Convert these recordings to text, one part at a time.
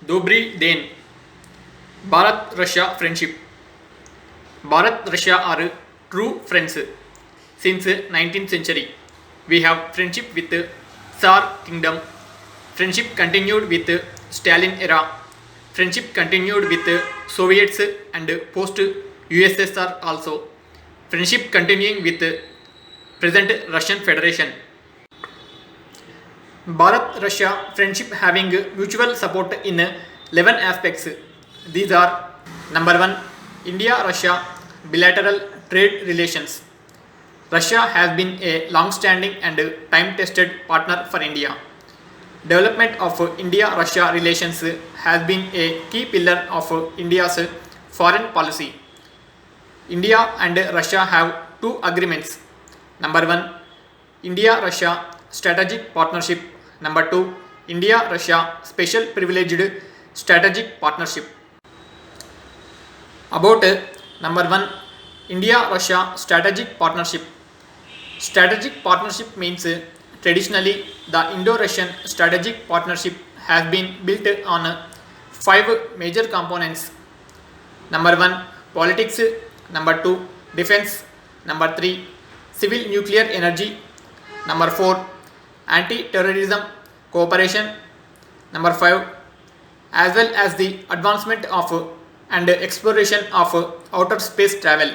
Dobry Dane. Bharat-Russia friendship. Bharat-Russia are true friends since 19th century. We have friendship with Tsar Kingdom. Friendship continued with Stalin era. Friendship continued with Soviets and post USSR also. Friendship continuing with present Russian Federation. Bharat-Russia friendship having mutual support in 11 aspects. These are: number 1, India-Russia bilateral trade relations. Russia has been a long-standing and time-tested partner for India. Development of India-Russia relations has been a key pillar of India's foreign policy. India and Russia have two agreements. Number 1, India-Russia strategic partnership. Number 2, India-Russia special privileged strategic partnership. About number 1, India-Russia strategic partnership. Strategic partnership means traditionally the Indo-Russian strategic partnership has been built on 5 major components. Number 1, politics. Number 2, defense. Number 3, civil nuclear energy. Number 4, anti-terrorism cooperation. Number 5, as well as the advancement of and exploration of outer space travel.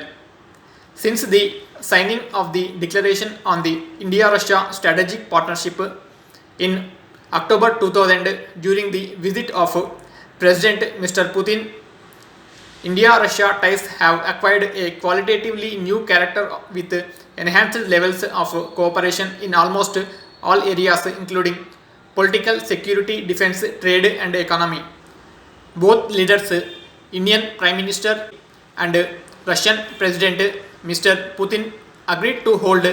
Since the signing of the declaration on the India-Russia strategic partnership in October 2000 during the visit of President Mr. Putin, India-Russia ties have acquired a qualitatively new character with enhanced levels of cooperation in almost all areas including political, security, defense, trade and economy. Both leaders, Indian Prime Minister and Russian President Mr. Putin, agreed to hold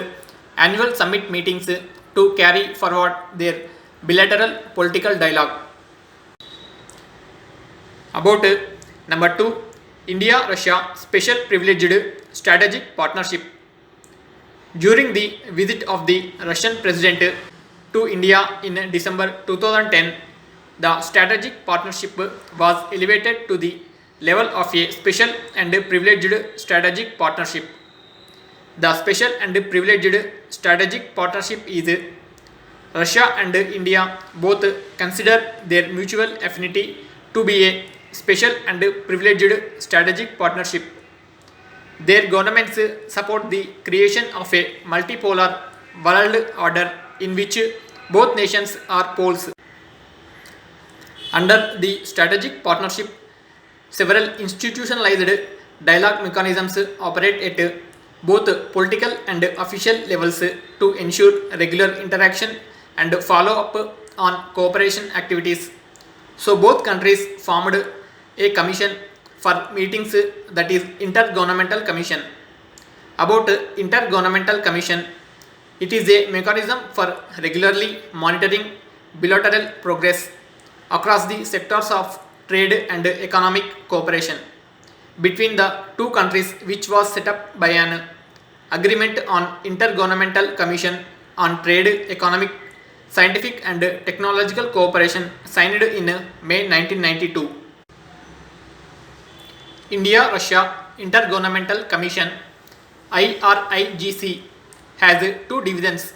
annual summit meetings to carry forward their bilateral political dialogue. About number 2, India-Russia special privileged strategic partnership. During the visit of the Russian President to India in December 2010, the strategic partnership was elevated to the level of a special and privileged strategic partnership. The special and privileged strategic partnership is Russia and India both consider their mutual affinity to be a special and privileged strategic partnership. Their governments support the creation of a multipolar world order in which both nations are poles. Under the strategic partnership, several institutionalized dialogue mechanisms operate at both political and official levels to ensure regular interaction and follow up on cooperation activities. So both countries formed a commission for meetings, that is Intergovernmental Commission. About Intergovernmental Commission, it is a mechanism for regularly monitoring bilateral progress across the sectors of trade and economic cooperation between the two countries, which was set up by an agreement on Intergovernmental Commission on Trade, Economic, Scientific and Technological Cooperation signed in May 1992. India-Russia Intergovernmental Commission IRIGC has 2 divisions.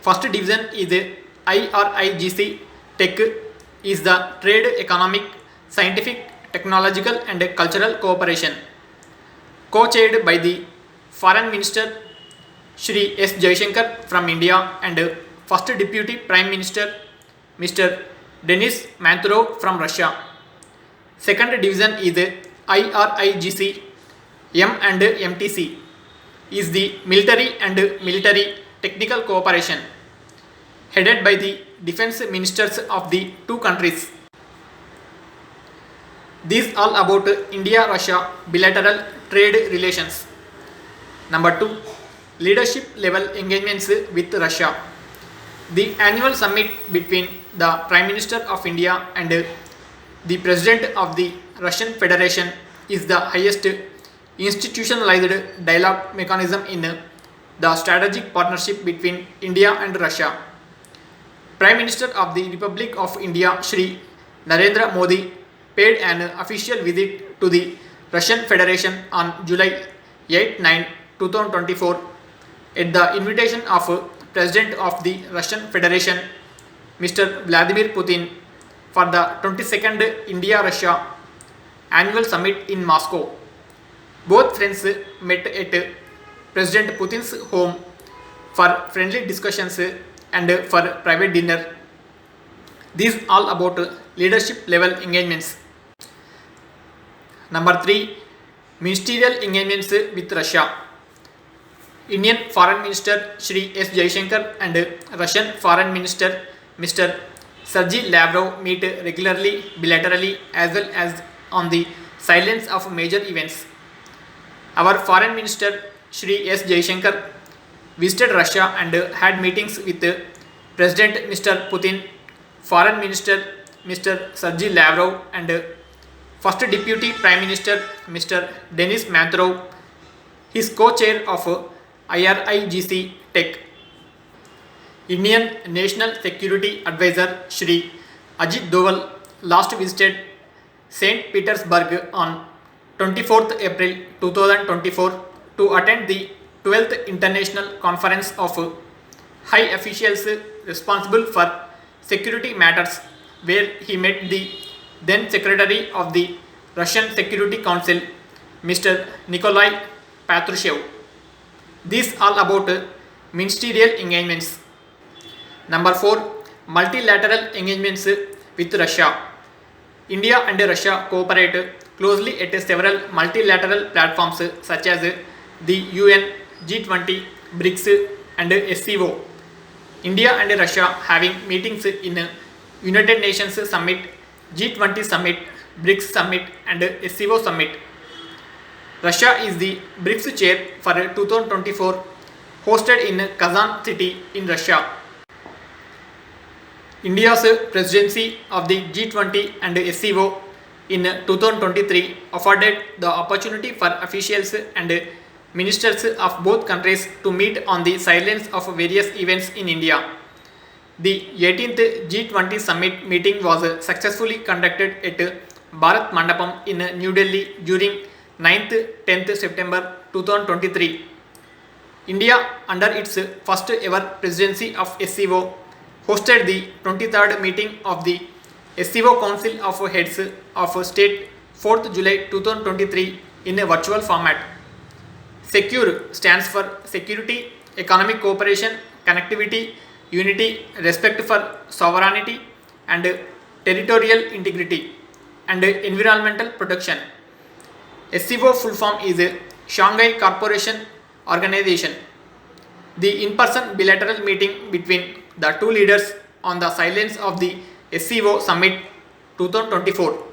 First division is IRIGC Tech, is the trade, economic, scientific, technological and cultural cooperation, co-chaired by the Foreign Minister Shri S. Jaishankar from India and First Deputy Prime Minister Mr. Denis Manturov from Russia. Second division is IRIGC M and MTC, is the military and military technical cooperation, headed by the defense ministers of the two countries. These all about India-Russia bilateral trade relations. Number 2, leadership level engagements with Russia. The annual summit between the Prime Minister of India and the President of the Russian Federation is the highest institutionalized dialogue mechanism in the strategic partnership between India and Russia. Prime Minister of the Republic of India Shri Narendra Modi paid an official visit to the Russian Federation on July 8-9, 2024 at the invitation of President of the Russian Federation, Mr. Vladimir Putin, for the 22nd India-Russia annual summit in Moscow. Both friends met at President Putin's home for friendly discussions and for private dinner. These all about leadership level engagements. Number 3. Ministerial engagements with Russia. Indian Foreign Minister Shri S. Jaishankar and Russian Foreign Minister Mr. Sergey Lavrov meet regularly bilaterally as well as on the sidelines of major events. Our Foreign Minister Shri S. Jaishankar visited Russia and had meetings with President Mr. Putin, Foreign Minister Mr. Sergey Lavrov and First Deputy Prime Minister Mr. Denis Manturov, his co-chair of IRIGC Tech. Indian National Security Advisor Shri Ajit Doval last visited St. Petersburg on 24th April 2024 to attend the 12th International Conference of High Officials responsible for security matters, where he met the then Secretary of the Russian Security Council, Mr. Nikolai Patrushev. These all about ministerial engagements. Number 4. Multilateral engagements with Russia. India and Russia cooperate closely at several multilateral platforms such as the UN, G20, BRICS and SCO. India and Russia having meetings in United Nations Summit, G20 Summit, BRICS Summit and SCO Summit. Russia is the BRICS chair for 2024, hosted in Kazan city in Russia. India's presidency of the G20 and SCO in 2023 afforded the opportunity for officials and ministers of both countries to meet on the sidelines of various events in India. The 18th G20 summit meeting was successfully conducted at Bharat Mandapam in New Delhi during 9th-10th September 2023. India, under its first ever presidency of SCO, hosted the 23rd meeting of the SCO Council of Heads of State 4th July 2023 in a virtual format. SECURE stands for Security, Economic Cooperation, Connectivity, Unity, Respect for Sovereignty and Territorial Integrity, and Environmental Protection. SCO full form is Shanghai Cooperation Organization. The in-person bilateral meeting between the two leaders on the sidelines of the SCO Summit 2024.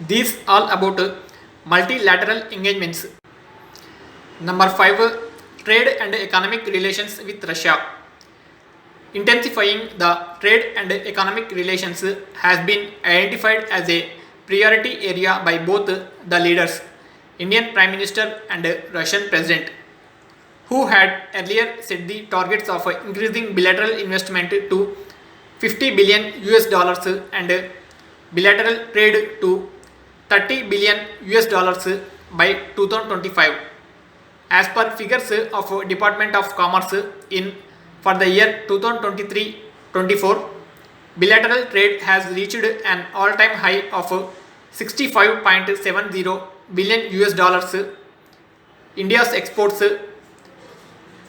These all about multilateral engagements. Number 5. Trade and economic relations with Russia. Intensifying the trade and economic relations has been identified as a priority area by both the leaders, Indian Prime Minister and Russian President, who had earlier set the targets of increasing bilateral investment to $50 billion and bilateral trade to $30 billion by 2025. As per figures of Department of Commerce for the year 2023-24, bilateral trade has reached an all-time high of $65.70 billion. India's exports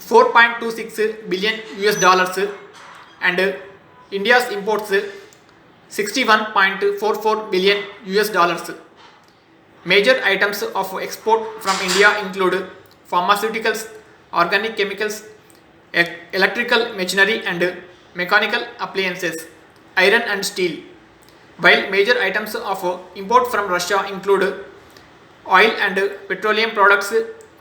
$4.26 billion and India's imports $61.44 billion. Major items of export from India include pharmaceuticals, organic chemicals, electrical machinery and mechanical appliances, iron and steel, while major items of import from Russia include oil and petroleum products,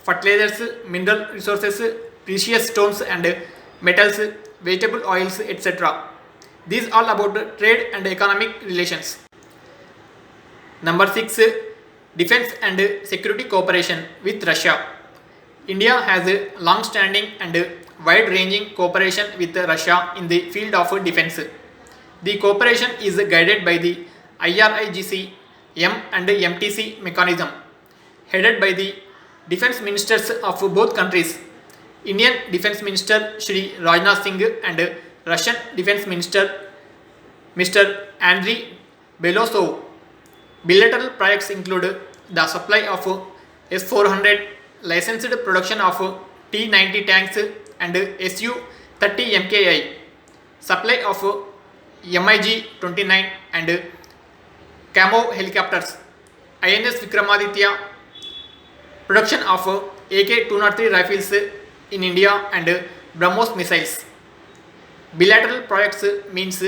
fertilizers, mineral resources, precious stones and metals, vegetable oils, etc. These all about trade and economic relations. Number 6. Defense and security cooperation with Russia. India has a long-standing and wide-ranging cooperation with Russia in the field of defense. The cooperation is guided by the IRIGC M and MTC mechanism, headed by the defense ministers of both countries. Indian Defense Minister Shri Rajnath Singh and Russian Defense Minister Mr. Andriy Belosov. Bilateral projects include the supply of S-400, licensed production of T-90 tanks and Su-30 MKI, supply of MiG-29 and Camo helicopters, INS Vikramaditya, production of AK-203 rifles in India and BrahMos missiles. Bilateral projects means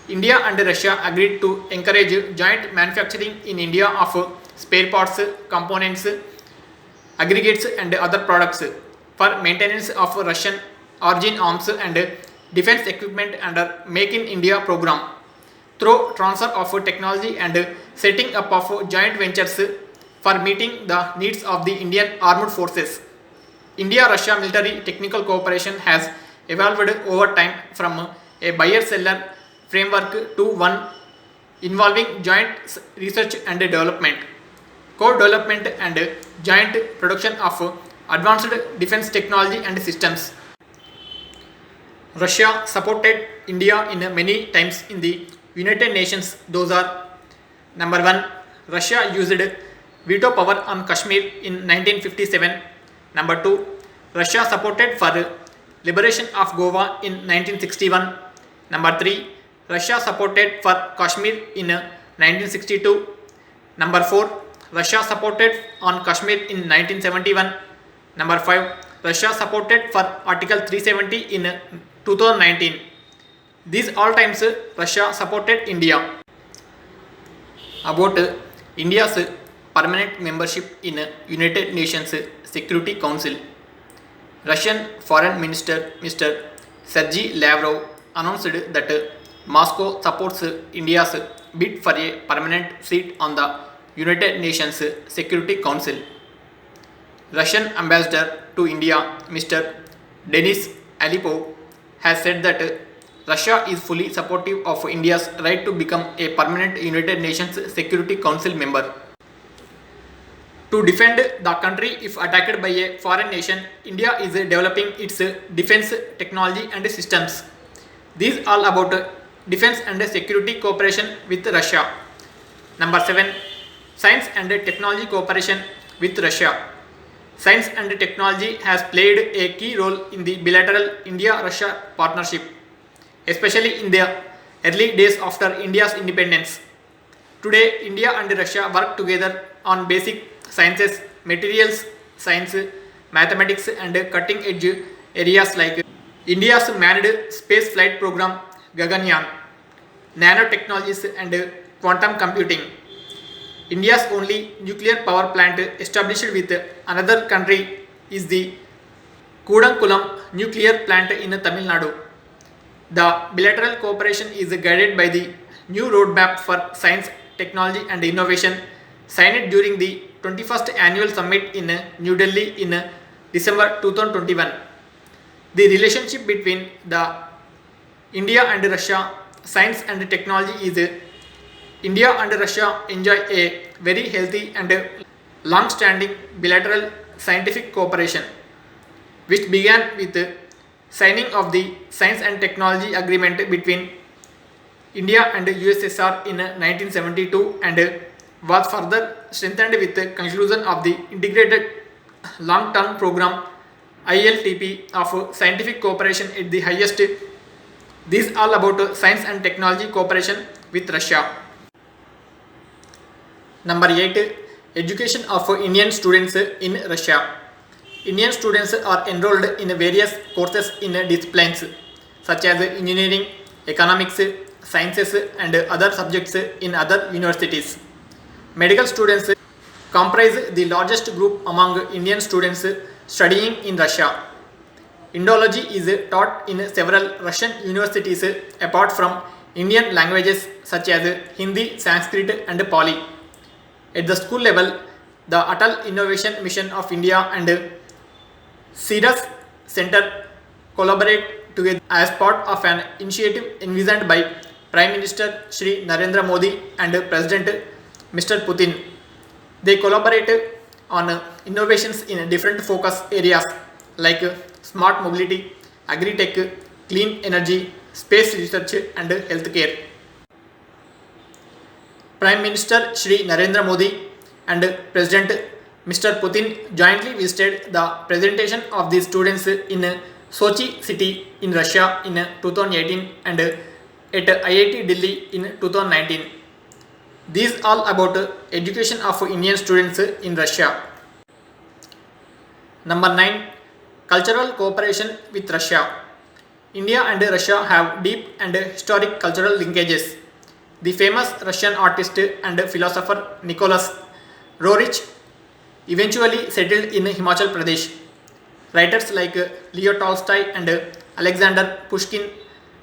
India and Russia agreed to encourage joint manufacturing in India of spare parts, components, aggregates and other products for maintenance of Russian origin arms and defense equipment under Make in India program, through transfer of technology and setting up of joint ventures for meeting the needs of the Indian armed forces. India-Russia military technical cooperation has evolved over time from a buyer-seller framework to one involving joint research and development, co-development and joint production of advanced defense technology and systems. Russia supported India in many times in the United Nations. Those are: number 1, Russia used veto power on Kashmir in 1957. Number 2, Russia supported for liberation of Goa in 1961. Number 3, Russia supported for Kashmir in 1962. Number 4, Russia supported on Kashmir in 1971. Number 5, Russia supported for Article 370 in 2019. These all times Russia supported India. About India's permanent membership in United Nations Security Council, Russian Foreign Minister Mr. Sergey Lavrov announced that Moscow supports India's bid for a permanent seat on the United Nations Security Council. Russian Ambassador to India Mr. Denis Alipov has said that Russia is fully supportive of India's right to become a permanent United Nations Security Council member. To defend the country if attacked by a foreign nation, India is developing its defense technology and systems. These all about defense and security cooperation with Russia. Number 7, science and technology cooperation with Russia. Science and technology has played a key role in the bilateral India-Russia partnership, especially in the early days after India's independence. Today, India and Russia work together on basic sciences, materials science, mathematics and cutting-edge areas like India's manned space flight program Gaganyaan, nanotechnologies and quantum computing. India's only nuclear power plant established with another country is the Kudankulam nuclear plant in Tamil Nadu. The bilateral cooperation is guided by the new roadmap for science, technology and innovation signed during the 21st annual summit in New Delhi in December 2021. The relationship between the India and Russia science and technology is India and Russia enjoy a very healthy and long-standing bilateral scientific cooperation, which began with the signing of the Science and Technology Agreement between India and USSR in 1972 and was further strengthened with the conclusion of the Integrated Long-Term Program ILTP of scientific cooperation at the highest. These all about science and technology cooperation with Russia. Number 8, education of Indian students in Russia. Indian students are enrolled in various courses in disciplines such as engineering, economics, sciences and other subjects in other universities. Medical students comprise the largest group among Indian students studying in Russia. Indology is taught in several Russian universities apart from Indian languages such as Hindi, Sanskrit and Pali. At the school level, the Atal Innovation Mission of India and CIDUS Center collaborate together as part of an initiative envisioned by Prime Minister Shri Narendra Modi and President Mr. Putin. They collaborate on innovations in different focus areas like smart mobility, agri-tech, clean energy, space research and healthcare. Prime Minister Shri Narendra Modi and President Mr. Putin jointly visited the presentation of the students in Sochi city in Russia in 2018 and at IIT Delhi in 2019. These all about education of Indian students in Russia. Number 9. Cultural cooperation with Russia. India and Russia have deep and historic cultural linkages. The famous Russian artist and philosopher Nicholas Roerich eventually settled in Himachal Pradesh. Writers like Leo Tolstoy and Alexander Pushkin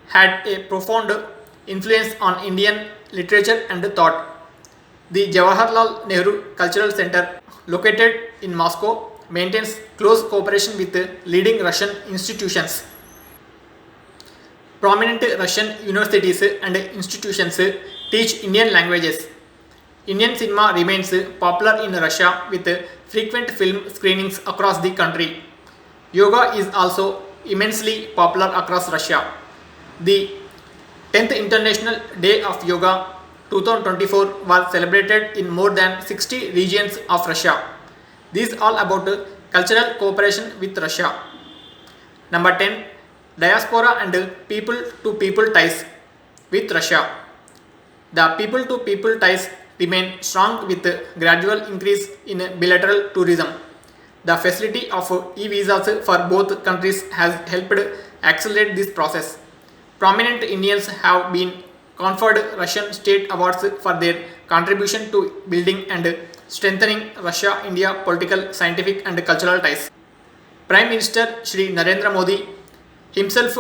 had a profound influence on Indian literature and thought. The Jawaharlal Nehru Cultural Center, located in Moscow, maintains close cooperation with leading Russian institutions. Prominent Russian universities and institutions teach Indian languages. Indian cinema remains popular in Russia with frequent film screenings across the country. Yoga is also immensely popular across Russia. The 10th International Day of Yoga 2024 was celebrated in more than 60 regions of Russia. These all about cultural cooperation with Russia. Number 10. Diaspora and people-to-people ties with Russia. The people-to-people ties remain strong with gradual increase in bilateral tourism. The facility of e-visas for both countries has helped accelerate this process. Prominent Indians have been conferred Russian state awards for their contribution to building and strengthening Russia-India political, scientific and cultural ties. Prime Minister Shri Narendra Modi himself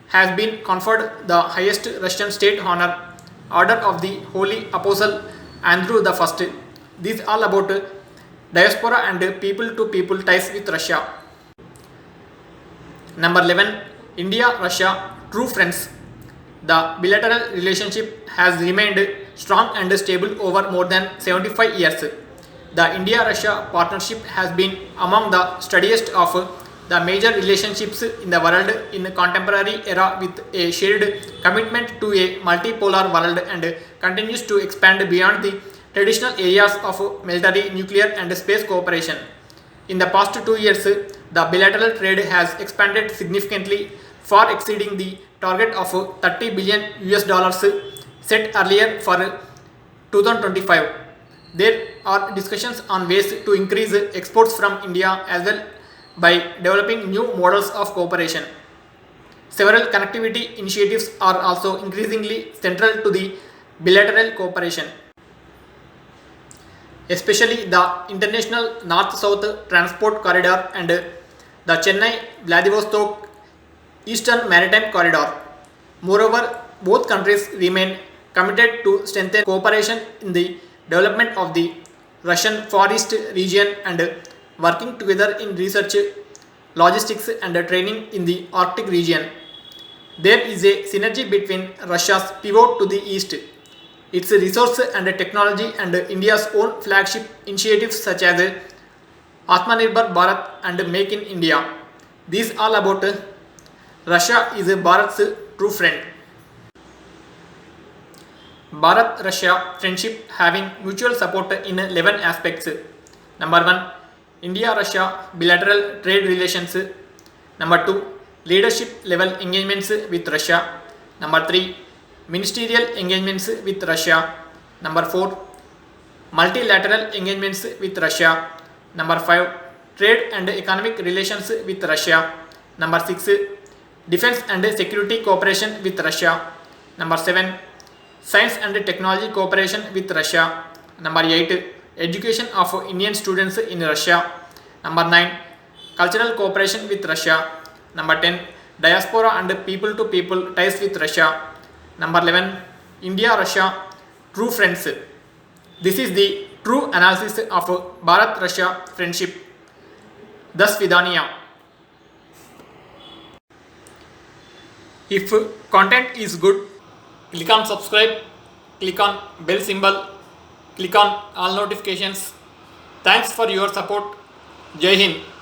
has been conferred the highest Russian state honor, Order of the Holy Apostle Andrew I. These all about diaspora and people-to-people ties with Russia. Number 11. India-Russia True Friends. The bilateral relationship has remained strong and stable over more than 75 years. The India-Russia partnership has been among the steadiest of the major relationships in the world in contemporary era with a shared commitment to a multipolar world and continues to expand beyond the traditional areas of military, nuclear and space cooperation. In the past 2 years, the bilateral trade has expanded significantly, far exceeding the target of 30 billion US dollars set earlier for 2025. There are discussions on ways to increase exports from India as well by developing new models of cooperation. Several connectivity initiatives are also increasingly central to the bilateral cooperation, especially the International North-South Transport Corridor and the Chennai-Vladivostok Eastern Maritime Corridor. Moreover, both countries remain committed to strengthen cooperation in the development of the Russian Far East region and working together in research, logistics and training in the Arctic region. There is a synergy between Russia's pivot to the east, its resource and technology and India's own flagship initiatives such as Atmanirbhar Bharat and Make in India. These all about Russia is Bharat's true friend. Bharat-Russia friendship having mutual support in 11 aspects. Number 1. India-Russia bilateral trade relations. Number 2. Leadership level engagements with Russia. Number 3. Ministerial engagements with Russia. Number 4. Multilateral engagements with Russia. Number 5. Trade and economic relations with Russia. Number 6. Defense and security cooperation with Russia. Number 7. Science and technology cooperation with Russia. Number 8. Education of Indian students in Russia. Number 9. Cultural cooperation with Russia. Number 10. Diaspora and people-to-people ties with Russia. Number 11. India-Russia true friends. This is the true analysis of Bharat-Russia friendship. Thus Vidania. If content is good, Click on subscribe, click on bell symbol, click on all notifications. Thanks for your support. Jai Hind.